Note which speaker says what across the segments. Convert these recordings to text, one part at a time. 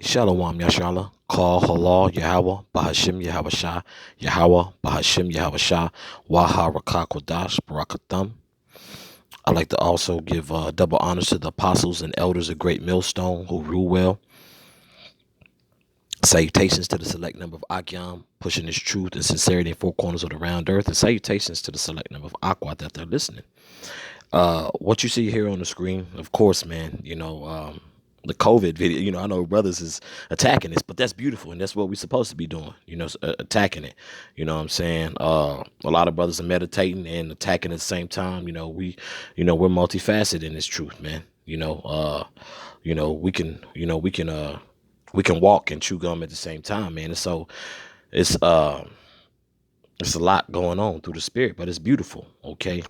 Speaker 1: Shalom Yashala, Call Halal Yahweh, Bahashim Yahweh Shah, Yahweh, Bahashim Yahweh Shah, Waha Rakakwadash, Barakatham. I'd like to also give double honors to the apostles and elders of Great Millstone who rule well. Salutations to the select number of Akyam, pushing this truth and sincerity in four corners of the round earth. And salutations to the select number of Aqua that they're listening. What you see here on the screen, of course, man, the COVID video, I know brothers is attacking this, but that's beautiful. And that's what we're supposed to be doing, attacking it. You know what I'm saying? A lot of brothers are meditating and attacking at the same time. We're multifaceted in this truth, man. We can walk and chew gum at the same time, man. And so it's, it's a lot going on through the spirit, but it's beautiful. Okay.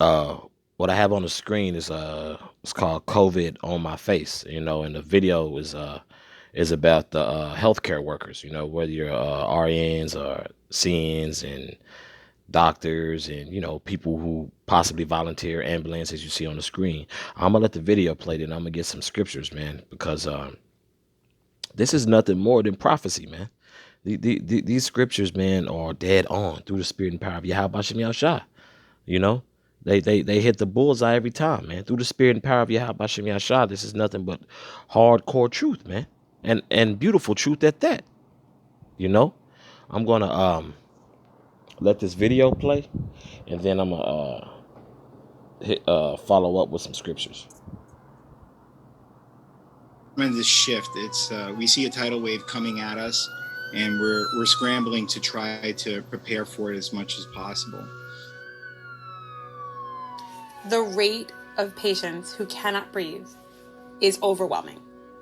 Speaker 1: Uh, what I have on the screen is it's called COVID on my face, and the video is about the healthcare workers, whether you're RNs or CNs and doctors and people who possibly volunteer ambulance as you see on the screen. I'm gonna let the video play, then I'm gonna get some scriptures, man, because this is nothing more than prophecy, man. These scriptures, man, are dead on through the spirit and power of Yahweh Bashem Yahshua. You know, they hit the bullseye every time, man. Through the spirit and power of Yahweh Bashem Yahshua, this is nothing but hardcore truth, man, and beautiful truth at that. You know, I'm gonna let this video play, and then I'm gonna follow up with some scriptures.
Speaker 2: Tremendous shift. It's we see a tidal wave coming at us, and we're scrambling to try to prepare for it as much as possible.
Speaker 3: The rate of patients who cannot breathe is overwhelming.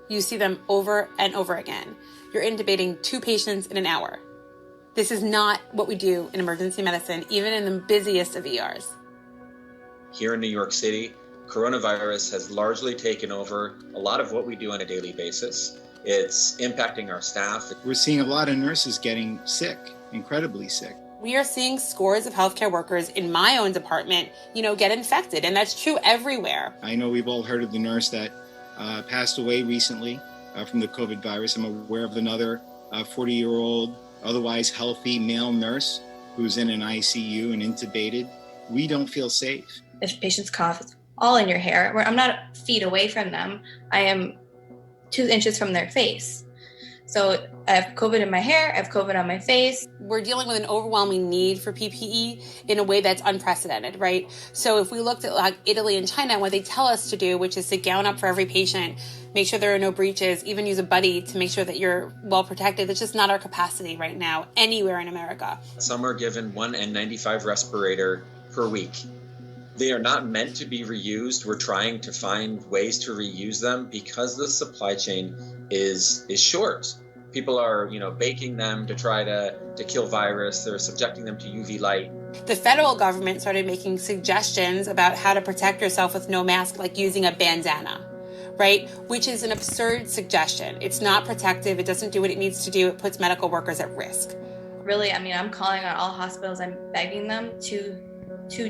Speaker 3: You see them over and over again. You're intubating 2 patients in an hour. This is not what we do in emergency medicine, even in the busiest of ERs.
Speaker 4: Here in New York City, coronavirus has largely taken over a lot of what we do on a daily basis. It's impacting our staff.
Speaker 2: We're seeing a lot of nurses getting sick, incredibly sick.
Speaker 3: We are seeing scores of healthcare workers in my own department, get infected, and that's true everywhere.
Speaker 2: I know we've all heard of the nurse that passed away recently from the COVID virus. I'm aware of another 40-year-old, otherwise healthy male nurse who's in an ICU and intubated. We don't feel safe.
Speaker 5: If patients cough, it's all in your hair. I'm not feet away from them. I am 2 inches from their face. So I have COVID in my hair, I have COVID on my face.
Speaker 3: We're dealing with an overwhelming need for PPE in a way that's unprecedented, right? So if we looked at like Italy and China, what they tell us to do, which is to gown up for every patient, make sure there are no breaches, even use a buddy to make sure that you're well protected. That's just not our capacity right now, anywhere in America.
Speaker 4: Some are given 1 N95 respirator per week. They are not meant to be reused. We're trying to find ways to reuse them because the supply chain is short. People are, baking them to try to kill virus. They're subjecting them to UV light.
Speaker 3: The federal government started making suggestions about how to protect yourself with no mask, like using a bandana, right? Which is an absurd suggestion. It's not protective. It doesn't do what it needs to do. It puts medical workers at risk.
Speaker 5: Really, I'm calling on all hospitals. I'm begging them to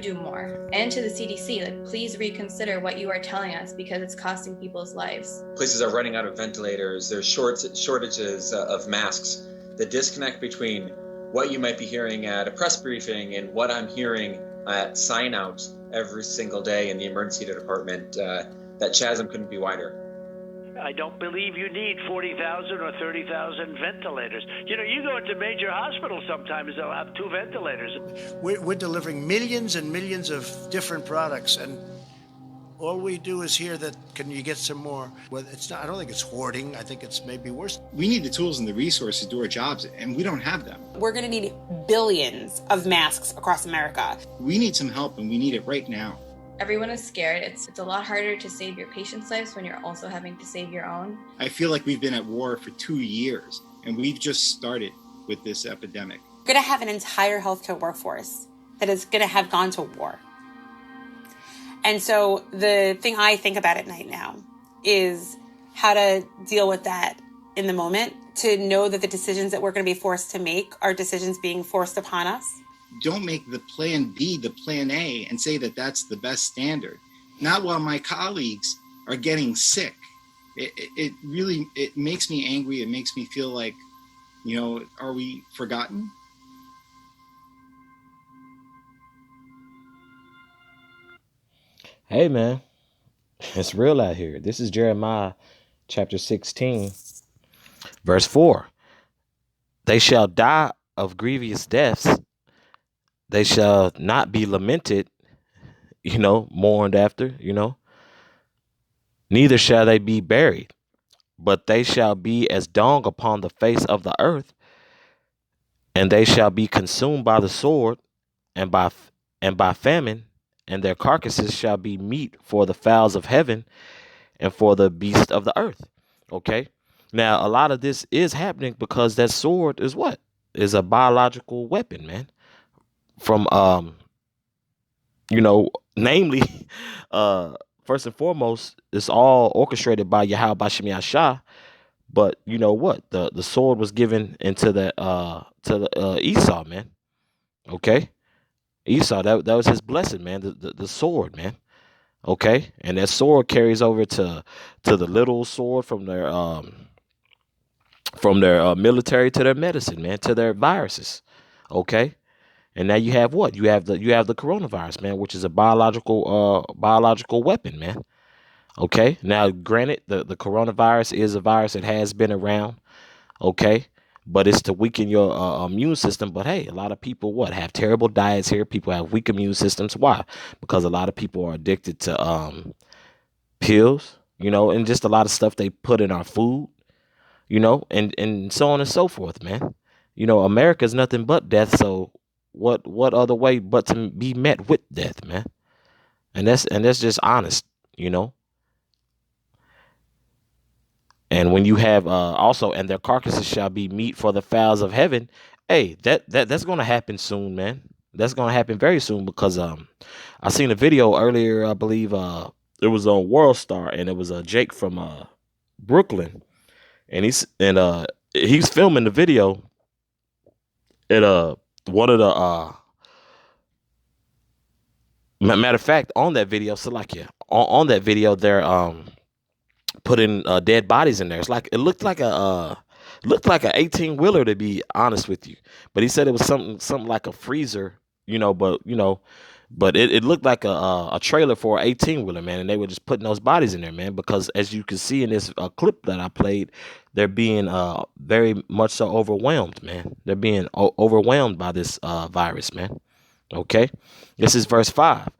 Speaker 5: do more. And to the CDC, please reconsider what you are telling us because it's costing people's lives.
Speaker 4: Places are running out of ventilators. There's shortages of masks. The disconnect between what you might be hearing at a press briefing and what I'm hearing at sign out every single day in the emergency department, that chasm couldn't be wider.
Speaker 6: I don't believe you need 40,000 or 30,000 ventilators. You go into major hospitals sometimes, they'll have 2 ventilators.
Speaker 7: We're delivering millions and millions of different products, and all we do is hear that, can you get some more? Well, it's not. I don't think it's hoarding. I think it's maybe worse.
Speaker 2: We need the tools and the resources to do our jobs, and we don't have them.
Speaker 3: We're going to need billions of masks across America.
Speaker 2: We need some help, and we need it right now.
Speaker 5: Everyone is scared. It's a lot harder to save your patients' lives when you're also having to save your own.
Speaker 2: I feel like we've been at war for 2 years, and we've just started with this epidemic.
Speaker 3: We're going to have an entire healthcare workforce that is going to have gone to war. And so the thing I think about at night now is how to deal with that in the moment, to know that the decisions that we're going to be forced to make are decisions being forced upon us.
Speaker 2: Don't make the plan B the plan A and say that that's the best standard. Not while my colleagues are getting sick. it really, it makes me angry. It makes me feel like, are we forgotten?
Speaker 1: Hey, man, it's real out here. This is Jeremiah chapter 16, verse 4. They shall die of grievous deaths. They shall not be lamented, mourned after, neither shall they be buried, but they shall be as dung upon the face of the earth, and they shall be consumed by the sword and by famine, and their carcasses shall be meat for the fowls of heaven and for the beasts of the earth. Okay. Now, a lot of this is happening because that sword is what? Is a biological weapon, man. From namely, uh first and foremost, it's all orchestrated by Yahweh Bashem Yashah. But you know what? The sword was given into the to the Esau, man. Okay? Esau, that was his blessing, man. The sword, man. Okay? And that sword carries over to the little sword from their military to their medicine, man, to their viruses. Okay? And now you have what? You have the coronavirus, man, which is a biological weapon, man. Okay. Now, granted, the coronavirus is a virus that has been around. Okay. But it's to weaken your immune system. But hey, a lot of people have terrible diets here. People have weak immune systems. Why? Because a lot of people are addicted to pills, and just a lot of stuff they put in our food, and so on and so forth, man. America's nothing but death. So what other way but to be met with death, man? And that's just honest, And when you have also, and their carcasses shall be meat for the fowls of heaven. Hey, that's gonna happen soon, man. That's gonna happen very soon because I seen a video earlier. I believe it was on World Star, and it was Jake from Brooklyn, and he's filming the video at one of the matter of fact, on that video, Salakia, on that video, they're putting dead bodies in there. It looked like a 18-wheeler, to be honest with you. But he said it was something like a freezer, but it looked like a trailer for an 18-wheeler, man. And they were just putting those bodies in there, man, because as you can see in this clip that I played, they're being very much so overwhelmed, man. They're being overwhelmed by this virus, man. Okay, this is verse 5.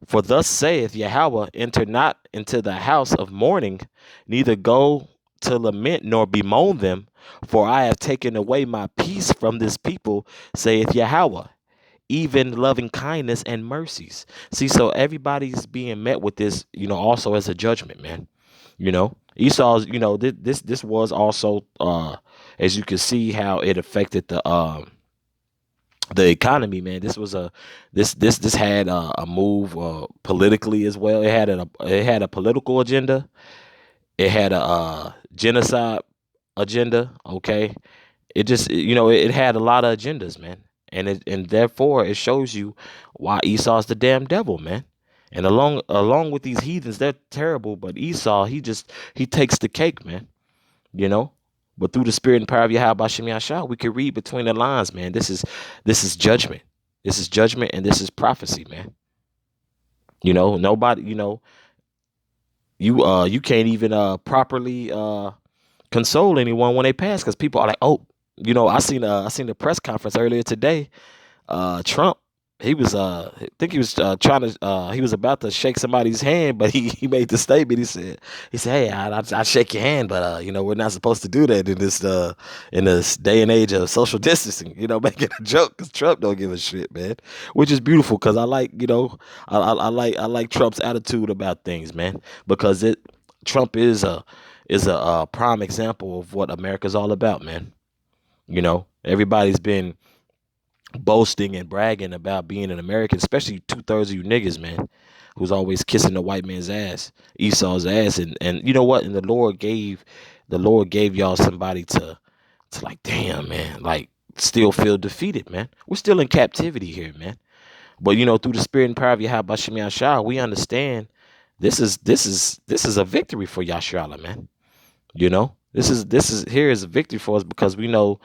Speaker 1: For thus saith Yahweh, enter not into the house of mourning, neither go to lament nor bemoan them, for I have taken away my peace from this people, saith Yahweh, even loving kindness and mercies. See, so everybody's being met with this, also as a judgment, man. Esau's, this was also, as you can see how it affected the economy, man. This had a move politically as well. It had a political agenda. It had a genocide agenda. Okay, it just it had a lot of agendas, man, and therefore it shows you why Esau's the damn devil, man. And along with these heathens, they're terrible, but Esau, he takes the cake, man. But through the spirit and power of Yahweh Bashem Yashah, we can read between the lines, man. This is judgment. This is judgment, and this is prophecy, man. Nobody, you can't even properly console anyone when they pass, because people are like, oh, I seen the press conference earlier today. Trump, he was I think he was trying to he was about to shake somebody's hand, but he made the statement. He said, hey, I shake your hand, but we're not supposed to do that in this day and age of social distancing, making a joke, because Trump don't give a shit, man, which is beautiful, because I like I like Trump's attitude about things, man, because Trump is a prime example of what America's all about, man. Everybody's been boasting and bragging about being an American, especially 2/3 of you niggas, man, who's always kissing the white man's ass, Esau's ass, and you know what? And the Lord gave y'all somebody to like, damn, man, like still feel defeated, man. We're still in captivity here, man. But through the spirit and power of Yahweh Bashem Yashah, we understand this is a victory for Yasharallah, man. You know, this is here is a victory for us because we know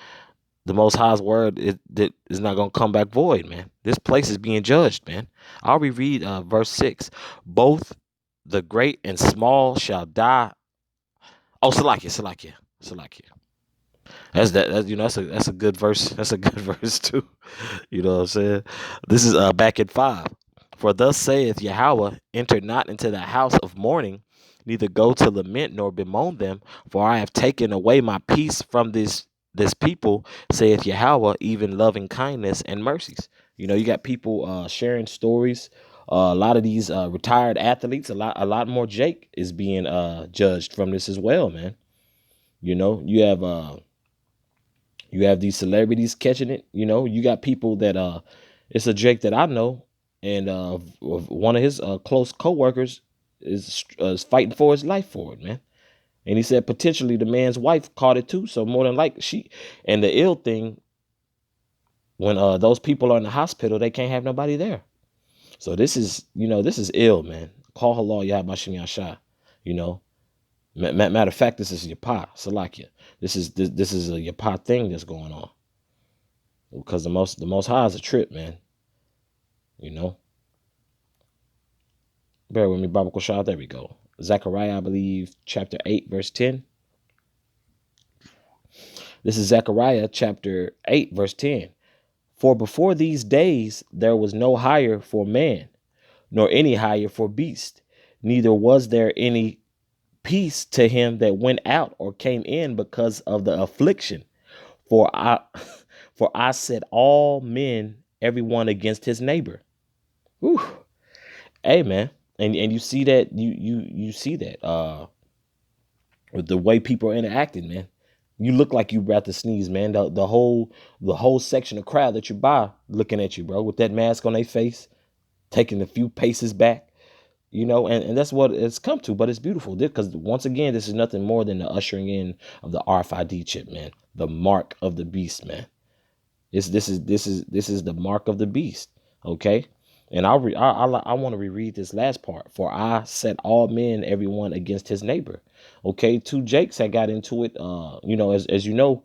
Speaker 1: the Most High's word that is not gonna come back void, man. This place is being judged, man. I'll reread verse 6. Both the great and small shall die. Oh, Salakia. That's that's a good verse. That's a good verse too. You know what I'm saying? This is back at 5. For thus saith Yahweh, enter not into the house of mourning, neither go to lament nor bemoan them, for I have taken away my peace from this people, saith Yahweh, even loving kindness and mercies. You know, you got people sharing stories. A lot of these retired athletes, a lot more Jake is being judged from this as well, man. You know, you have these celebrities catching it. You know, you got people that it's a Jake that I know, and one of his close coworkers is fighting for his life for it, man. And he said potentially the man's wife caught it too. So more than like she, and the ill thing, when those people are in the hospital, they can't have nobody there. So this is ill, man. Call halal Yahbashim Yasha. You know, matter of fact, this is Yapa Salakia. This is a Yapa thing that's going on because the most high is a trip, man. You know, bear with me, Baba Koshah. There we go. Zechariah, I believe, chapter 8, verse 10. This is Zechariah chapter 8, verse 10. For before these days there was no hire for man, nor any hire for beast, neither was there any peace to him that went out or came in because of the affliction. For I set all men, everyone against his neighbor. Whew. Hey, man. And you see that you see that with the way people are interacting, man. You look like you about to sneeze, man. The whole section of crowd that you buy looking at you, bro, with that mask on their face, taking a few paces back, you know, and that's what it's come to. But it's beautiful because once again, this is nothing more than the ushering in of the RFID chip, man, the mark of the beast, man. This is the mark of the beast, okay. And I want to reread this last part. For I set all men, everyone against his neighbor. Okay, two Jakes had got into it. You know, as you know,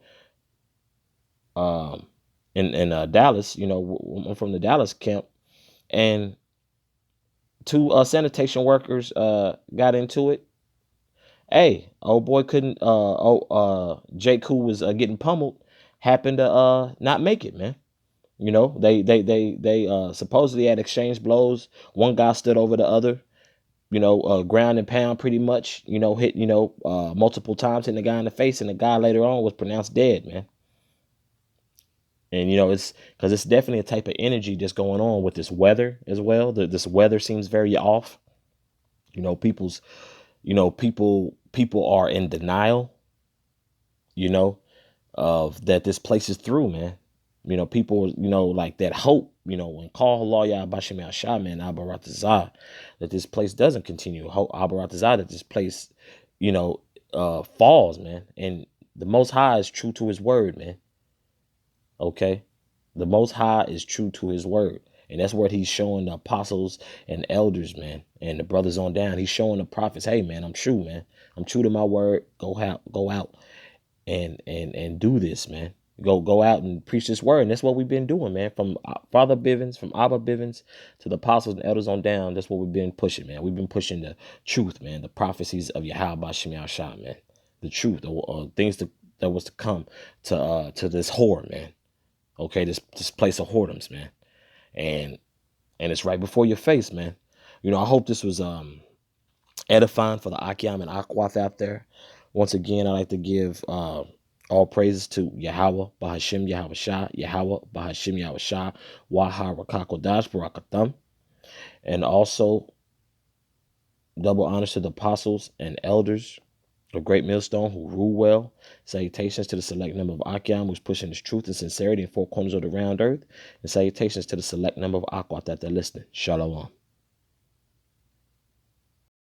Speaker 1: in Dallas. You know, I'm from the Dallas camp, and two sanitation workers got into it. Hey, old boy couldn't. Jake, who was getting pummeled, happened to not make it, man. You know, they supposedly had exchanged blows. One guy stood over the other, you know, ground and pound pretty much, you know, hit, multiple times, hitting the guy in the face, and the guy later on was pronounced dead, man. And, you know, it's because it's definitely a type of energy that's going on with this weather as well. This weather seems very off. You know, people are in denial, you know, of that this place is through, man. You know, people, you know, like that hope, you know, when call Halal Bashim Al Shah, man, Abaratazah, that this place doesn't continue. Hope Abaratazah, that this place, you know, falls, man. And the Most High is true to his word, man. Okay. The Most High is true to his word. And that's what he's showing the apostles and elders, man, and the brothers on down. He's showing the prophets, hey, man, I'm true, man. I'm true to my word. Go out and do this, man. Go out and preach this word. And that's what we've been doing, man. From Father Bivens, from Abba Bivens to the apostles and elders on down. That's what we've been pushing, man. We've been pushing the truth, man. The prophecies of Yahweh Bashim Shah, man. The truth, the things that was to come to this whore, man. Okay, this place of whoredoms, man. And it's right before your face, man. You know, I hope this was edifying for the Akiam and Akwath out there. Once again, I'd like to give all praises to Yahweh, Bahashim Yahweh Shah, Yahweh, Bahashim Yahweh Shah, Waha Rakakodash, Barakatham. And also, double honors to the apostles and elders of Great Millstone who rule well. Salutations to the select number of Akiam who's pushing his truth and sincerity in four corners of the round earth. And salutations to the select number of Akwat that they're listening. Shalom.